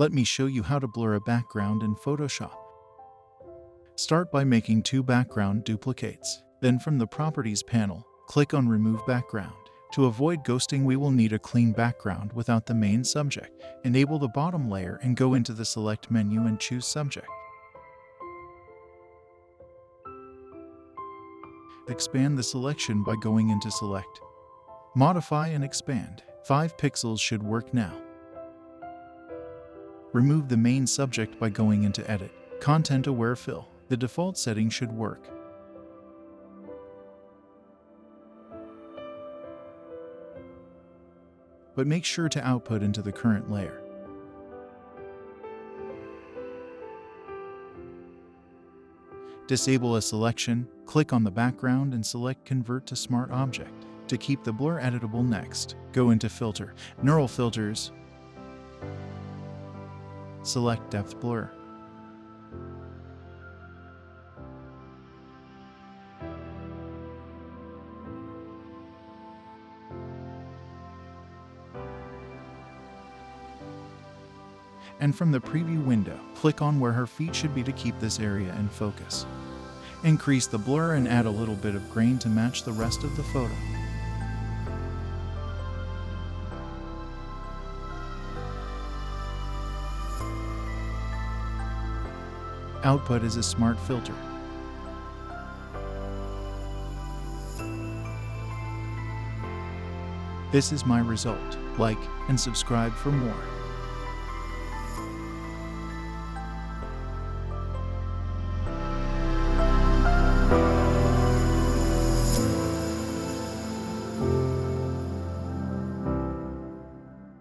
Let me show you how to blur a background in Photoshop. Start by making 2 background duplicates. Then from the Properties panel, click on Remove Background. To avoid ghosting, we will need a clean background without the main subject. Enable the bottom layer and go into the Select menu and choose Subject. Expand the selection by going into Select. Modify and expand. 5 pixels should work now. Remove the main subject by going into Edit. Content Aware Fill. The default setting should work. But make sure to output into the current layer. Disable a selection, click on the background and select Convert to Smart Object. To keep the blur editable next, go into Filter, Neural Filters, select Depth Blur. And from the preview window, click on where her feet should be to keep this area in focus. Increase the blur and add a little bit of grain to match the rest of the photo. Output is a smart filter. This is my result. Like and subscribe for more.